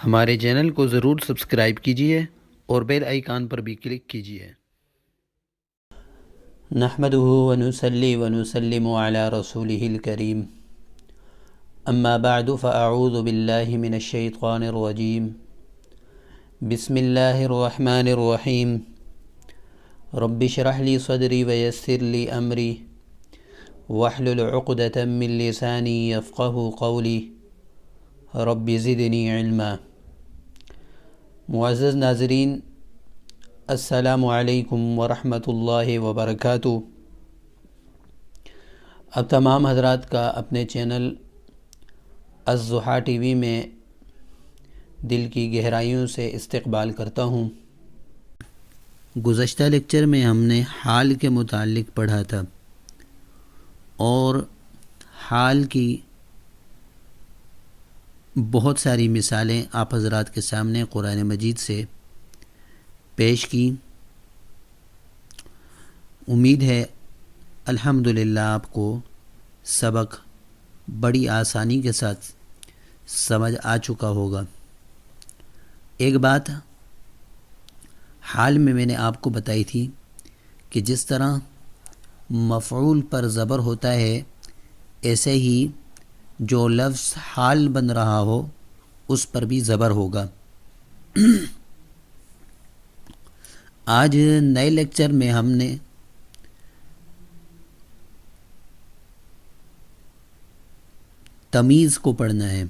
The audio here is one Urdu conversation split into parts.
ہمارے چینل کو ضرور سبسکرائب کیجیے اور بیل آئیکن پر بھی کلک کیجیے۔ نحمده ونصلي ونسلم على رسوله الكريم اما بعد فاعوذ بالله من الشيطان الرجيم بسم الله الرحمن الرحيم رب اشرح لي صدري ويسر لي امري واحلل عقدة من لساني يفقه قولي رب زدني علما۔ معزز ناظرین، السلام علیکم ورحمۃ اللہ وبرکاتہ۔ اب تمام حضرات کا اپنے چینل الضحیٰ ٹی وی میں دل کی گہرائیوں سے استقبال کرتا ہوں۔ گزشتہ لیکچر میں ہم نے حال کے متعلق پڑھا تھا اور حال کی بہت ساری مثالیں آپ حضرات کے سامنے قرآن مجید سے پیش کی۔ امید ہے الحمدللہ آپ کو سبق بڑی آسانی کے ساتھ سمجھ آ چکا ہوگا۔ ایک بات حال میں نے آپ کو بتائی تھی کہ جس طرح مفعول پر زبر ہوتا ہے، ایسے ہی جو لفظ حال بن رہا ہو اس پر بھی زبر ہوگا۔ آج نئے لیکچر میں ہم نے تمیز کو پڑھنا ہے۔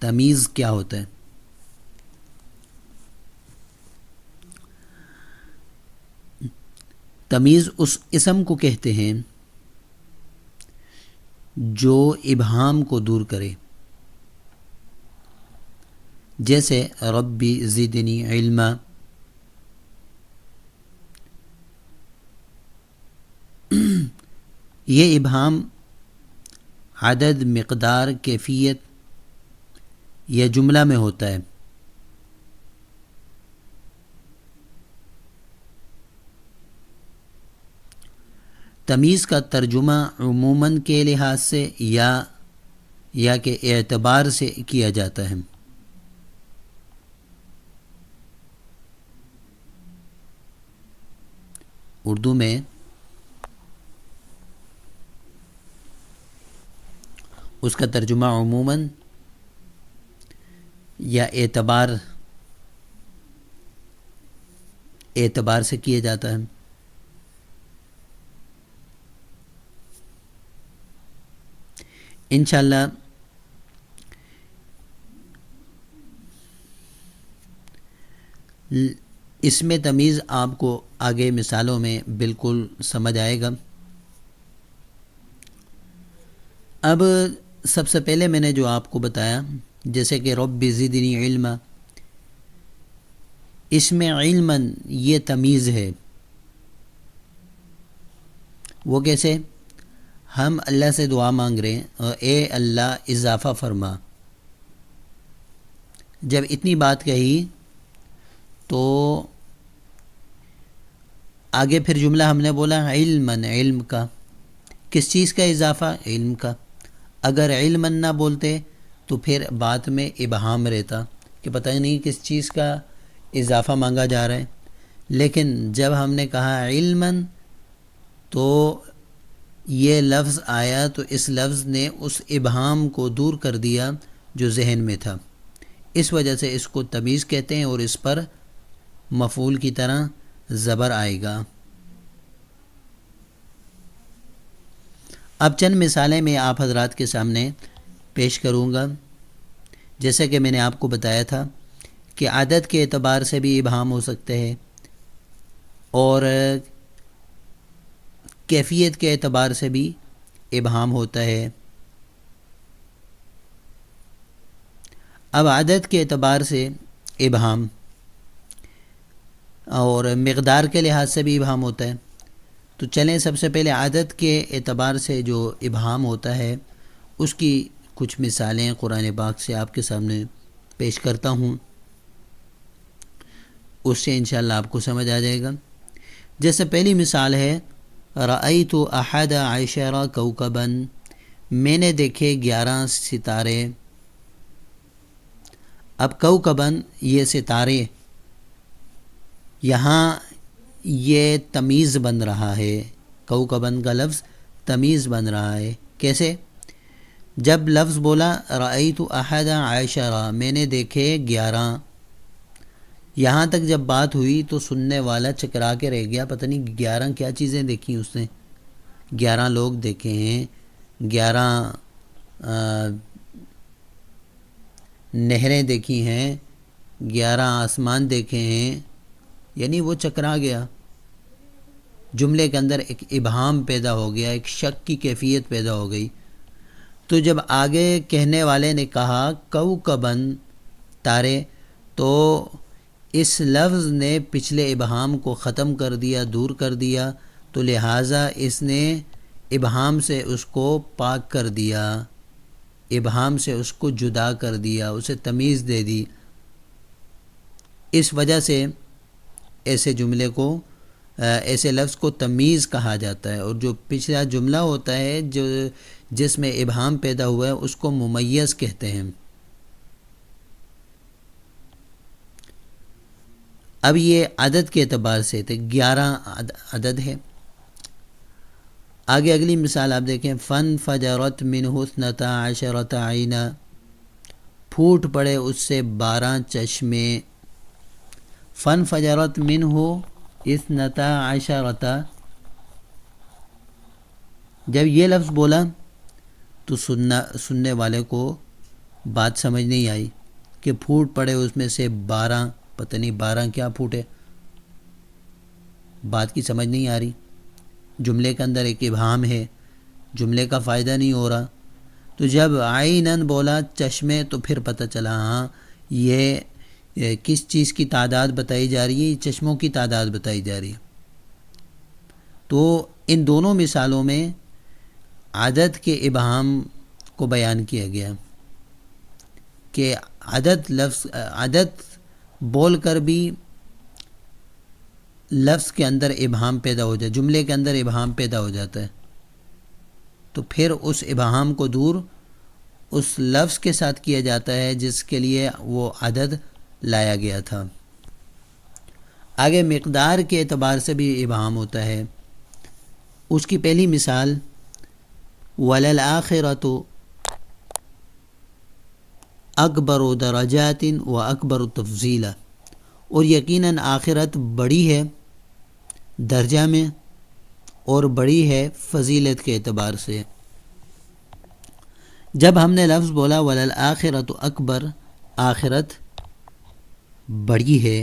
تمیز کیا ہوتا ہے؟ تمیز اس اسم کو کہتے ہیں جو ابہام کو دور کرے، جیسے ربی زدنی علما۔ یہ ابہام عدد، مقدار، کیفیت یا جملہ میں ہوتا ہے۔ تمیز کا ترجمہ عموماً کے لحاظ سے یا کہ اعتبار سے کیا جاتا ہے۔ اردو میں اس کا ترجمہ عموماً یا اعتبار سے کیا جاتا ہے۔ انشاءاللہ اس میں تمیز آپ کو آگے مثالوں میں بالکل سمجھ آئے گا۔ اب سب سے پہلے میں نے جو آپ کو بتایا، جیسے کہ رب زدنی علما، اس میں علما یہ تمیز ہے۔ وہ کیسے؟ ہم اللہ سے دعا مانگ رہے ہیں اور اے اللہ اضافہ فرما۔ جب اتنی بات کہی تو آگے پھر جملہ ہم نے بولا علما، علم کا۔ کس چیز کا اضافہ؟ علم کا۔ اگر علما نہ بولتے تو پھر بات میں ابہام رہتا کہ پتہ نہیں کس چیز کا اضافہ مانگا جا رہا ہے۔ لیکن جب ہم نے کہا علما تو یہ لفظ آیا تو اس لفظ نے اس ابہام کو دور کر دیا جو ذہن میں تھا۔ اس وجہ سے اس کو تمیز کہتے ہیں اور اس پر مفعول کی طرح زبر آئے گا۔ اب چند مثالیں میں آپ حضرات کے سامنے پیش کروں گا۔ جیسا کہ میں نے آپ کو بتایا تھا کہ عدد کے اعتبار سے بھی ابہام ہو سکتے ہیں اور کیفیت کے اعتبار سے بھی ابہام ہوتا ہے۔ اب عدد کے اعتبار سے ابہام اور مقدار کے لحاظ سے بھی ابہام ہوتا ہے۔ تو چلیں سب سے پہلے عدد کے اعتبار سے جو ابہام ہوتا ہے اس کی کچھ مثالیں قرآن پاک سے آپ کے سامنے پیش کرتا ہوں، اس سے انشاءاللہ آپ کو سمجھ آ جائے گا۔ جیسے پہلی مثال ہے رأیت احد عشر کوکبا، میں نے دیکھے 11 ستارے۔ اب کوکبن یہ ستارے، یہاں یہ تمیز بن رہا ہے، کوکبن کا لفظ تمیز بن رہا ہے. کیسے؟ جب لفظ بولا رأیت احد عشرہ، میں نے دیکھے 11، یہاں تک جب بات ہوئی تو سننے والا چکرا کے رہ گیا، پتہ نہیں 11 کیا چیزیں دیکھی اس نے. 11 لوگ دیکھے ہیں، 11 نہریں دیکھی ہیں، 11 آسمان دیکھے ہیں، یعنی وہ چکرا گیا. جملے کے اندر ایک ابہام پیدا ہو گیا، ایک شک کی کیفیت پیدا ہو گئی. تو جب آگے کہنے والے نے کہا کوکبن تارے، تو اس لفظ نے پچھلے ابہام کو ختم کر دیا، دور کر دیا، تو لہٰذا اس نے ابہام سے اس کو پاک کر دیا، ابہام سے اس کو جدا کر دیا، اسے تمیز دے دی. اس وجہ سے ایسے جملے کو، ایسے لفظ کو تمیز کہا جاتا ہے. اور جو پچھلا جملہ ہوتا ہے جس میں ابہام پیدا ہوا ہے اس کو ممیز کہتے ہیں. اب یہ عدد کے اعتبار سے تھے، 11 عدد ہے. آگے اگلی مثال آپ دیکھیں، فن فجرت منہ اثنتا عشرۃ عینا، پھوٹ پڑے اس سے 12 چشمے. فن فجرت منہ اثنتا عشرۃ، جب یہ لفظ بولا تو سننے والے کو بات سمجھ نہیں آئی کہ پھوٹ پڑے اس میں سے 12، پتہ نہیں 12 کیا پھوٹے، بات کی سمجھ نہیں آ رہی. جملے کے اندر ایک ابہام ہے، جملے کا فائدہ نہیں ہو رہا. تو جب عینن بولا چشمے، تو پھر پتہ چلا ہاں یہ کس چیز کی تعداد بتائی جا رہی ہے، یہ چشموں کی تعداد بتائی جا رہی ہے. تو ان دونوں مثالوں میں عدد کے ابہام کو بیان کیا گیا کہ عدد بول کر بھی لفظ کے اندر ابہام پیدا ہو جائے، جملے کے اندر ابہام پیدا ہو جاتا ہے، تو پھر اس ابہام کو دور اس لفظ کے ساتھ کیا جاتا ہے جس کے لیے وہ عدد لایا گیا تھا. آگے مقدار کے اعتبار سے بھی ابہام ہوتا ہے. اس کی پہلی مثال وَلَلْآخِرَةُ اکبر درجات و اکبر تفضیلا، اور یقیناً آخرت بڑی ہے درجہ میں اور بڑی ہے فضیلت کے اعتبار سے. جب ہم نے لفظ بولا وَلَلْآخِرَةُ اکبر، آخرت بڑی ہے،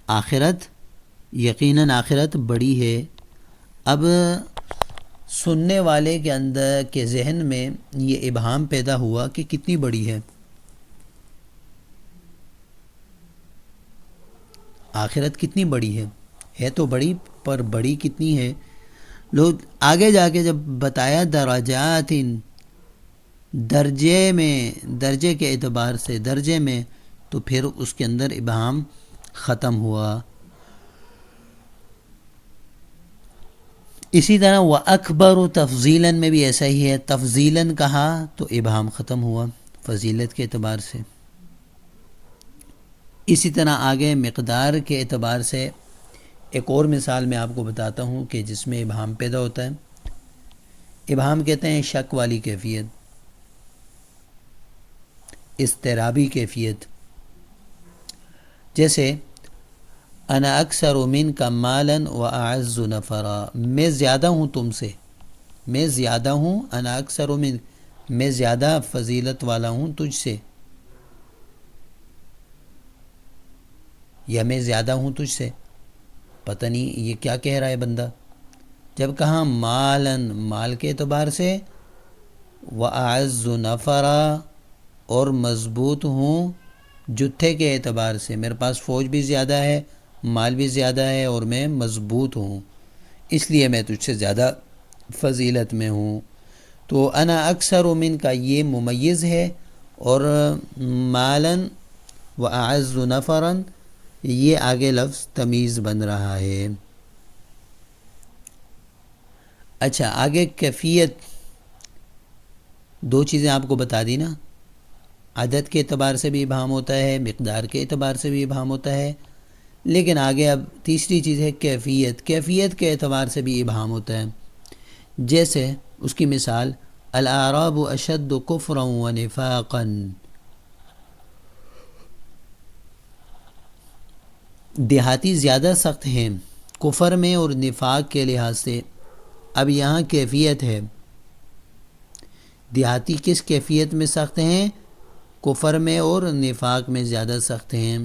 آخرت یقیناً آخرت بڑی ہے. اب سننے والے کے اندر کے ذہن میں یہ ابہام پیدا ہوا کہ کتنی بڑی ہے، آخرت کتنی بڑی ہے تو بڑی، پر بڑی کتنی ہے. لوگ آگے جا کے جب بتایا درجات، درجے میں، درجے کے اعتبار سے درجے میں، تو پھر اس کے اندر ابہام ختم ہوا. اسی طرح وَأَكْبَرُ تفضیلاً میں بھی ایسا ہی ہے، تفضیلاً کہا تو ابہام ختم ہوا فضیلت کے اعتبار سے. اسی طرح آگے مقدار کے اعتبار سے ایک اور مثال میں آپ کو بتاتا ہوں کہ جس میں ابہام پیدا ہوتا ہے. ابہام کہتے ہیں شک والی کیفیت، اضطرابی کیفیت. جیسے انا اکثر منک مالا و اعز نفرا، میں زیادہ ہوں تم سے، میں زیادہ ہوں، انا اکثر منک، میں زیادہ فضیلت والا ہوں تجھ سے، یا میں زیادہ ہوں تجھ سے. پتہ نہیں یہ کیا کہہ رہا ہے بندہ. جب کہا مالن، مال کے اعتبار سے، و اعز نفرا، اور مضبوط ہوں جتھے کے اعتبار سے، میرے پاس فوج بھی زیادہ ہے، مال بھی زیادہ ہے، اور میں مضبوط ہوں، اس لیے میں تجھ سے زیادہ فضیلت میں ہوں. تو انا اکثر من کا یہ ممیز ہے، اور مالن و اعز نفرا یہ آگے لفظ تمیز بن رہا ہے. اچھا آگے کیفیت، دو چیزیں آپ کو بتا دی نا، عدد کے اعتبار سے بھی ابہام ہوتا ہے، مقدار کے اعتبار سے بھی ابہام ہوتا ہے، لیکن آگے اب تیسری چیز ہے کیفیت، کیفیت کے اعتبار سے بھی ابہام ہوتا ہے۔ جیسے اس کی مثال الاعراب اشد کفرا و نفاقا، دیہاتی زیادہ سخت ہیں کفر میں اور نفاق کے لحاظ سے۔ اب یہاں کیفیت ہے، دیہاتی کس کیفیت میں سخت ہیں؟ کفر میں اور نفاق میں زیادہ سخت ہیں۔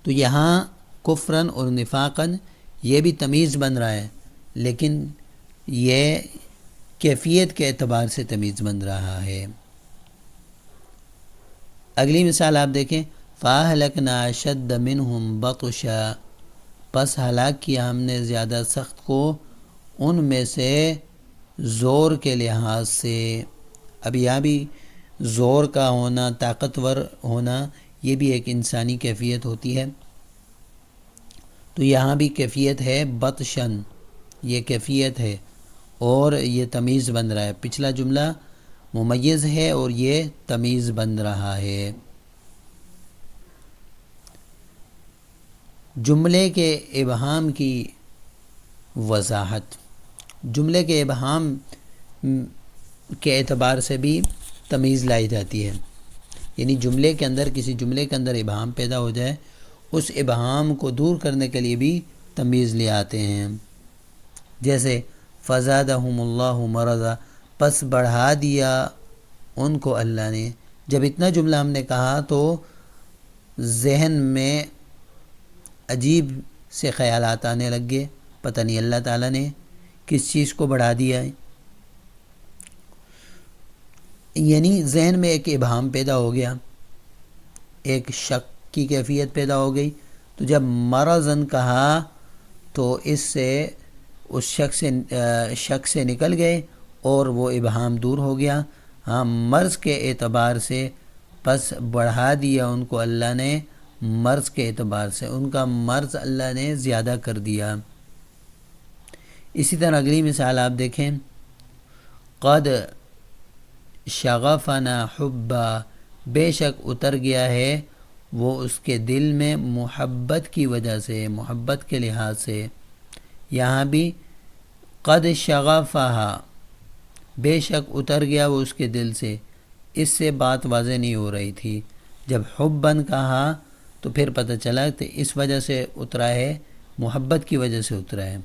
تو یہاں کفرن اور نفاقن یہ بھی تمیز بن رہا ہے، لیکن یہ کیفیت کے اعتبار سے تمیز بن رہا ہے۔ اگلی مثال آپ دیکھیں، فَأَهْلَكْنَا أَشَدَّ مِنْهُمْ بَطْشًا، پس ہلاک کیا ہم نے زیادہ سخت کو ان میں سے زور کے لحاظ سے۔ اب یہاں بھی زور کا ہونا، طاقتور ہونا، یہ بھی ایک انسانی کیفیت ہوتی ہے۔ تو یہاں بھی کیفیت ہے بطشن، یہ کیفیت ہے اور یہ تمیز بن رہا ہے۔ پچھلا جملہ ممیز ہے اور یہ تمیز بن رہا ہے۔ جملے کے ابہام کی وضاحت، جملے کے ابہام کے اعتبار سے بھی تمیز لائی جاتی ہے، یعنی جملے کے اندر، کسی جملے کے اندر ابہام پیدا ہو جائے، اس ابہام کو دور کرنے کے لیے بھی تمیز لے آتے ہیں۔ جیسے فزادہم اللہ مرضا، پس بڑھا دیا ان کو اللہ نے۔ جب اتنا جملہ ہم نے کہا تو ذہن میں عجیب سے خیالات آنے لگ گئے، پتہ نہیں اللہ تعالیٰ نے کس چیز کو بڑھا دیا ہے، یعنی ذہن میں ایک ابہام پیدا ہو گیا، ایک شک کی کیفیت پیدا ہو گئی۔ تو جب مرضن کہا تو اس سے اس شک سے نکل گئے اور وہ ابہام دور ہو گیا۔ ہاں، مرض کے اعتبار سے پس بڑھا دیا ان کو اللہ نے، مرض کے اعتبار سے ان کا مرض اللہ نے زیادہ کر دیا۔ اسی طرح اگلی مثال آپ دیکھیں، قد شغفنا حبا، بے شک اتر گیا ہے وہ اس کے دل میں محبت کی وجہ سے، محبت کے لحاظ سے۔ یہاں بھی قد شغفہا، بے شک اتر گیا وہ اس کے دل سے، اس سے بات واضح نہیں ہو رہی تھی۔ جب حبن کہا تو پھر پتہ چلا کہ اس وجہ سے اترا ہے، محبت کی وجہ سے اترا ہے۔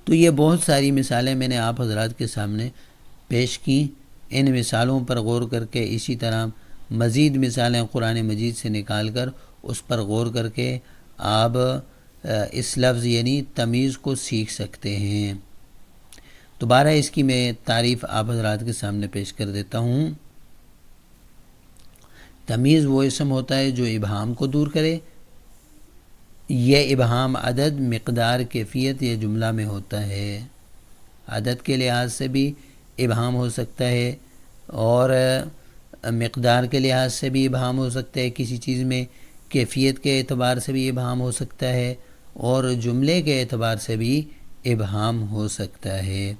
تو یہ بہت ساری مثالیں میں نے آپ حضرات کے سامنے پیش کی۔ ان مثالوں پر غور کر کے، اسی طرح مزید مثالیں قرآن مجید سے نکال کر اس پر غور کر کے آپ اس لفظ یعنی تمیز کو سیکھ سکتے ہیں۔ دوبارہ اس کی میں تعریف آپ حضرات کے سامنے پیش کر دیتا ہوں۔ تمیز وہ اسم ہوتا ہے جو ابہام کو دور کرے۔ یہ ابہام عدد، مقدار، کیفیت یا جملہ میں ہوتا ہے۔ عدد کے لحاظ سے بھی ابہام ہو سکتا ہے اور مقدار کے لحاظ سے بھی ابہام ہو سکتا ہے کسی چیز میں، کیفیت کے اعتبار سے بھی ابہام ہو سکتا ہے اور جملے کے اعتبار سے بھی ابہام ہو سکتا ہے۔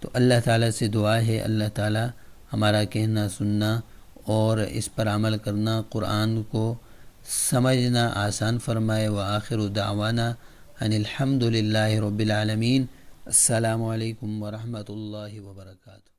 تو اللہ تعالیٰ سے دعا ہے اللہ تعالیٰ ہمارا کہنا، سننا اور اس پر عمل کرنا، قرآن کو سمجھنا آسان فرمائے۔ وآخر دعوانا ان الحمد للہ رب العالمین۔ السلام علیکم ورحمۃ اللہ وبرکاتہ۔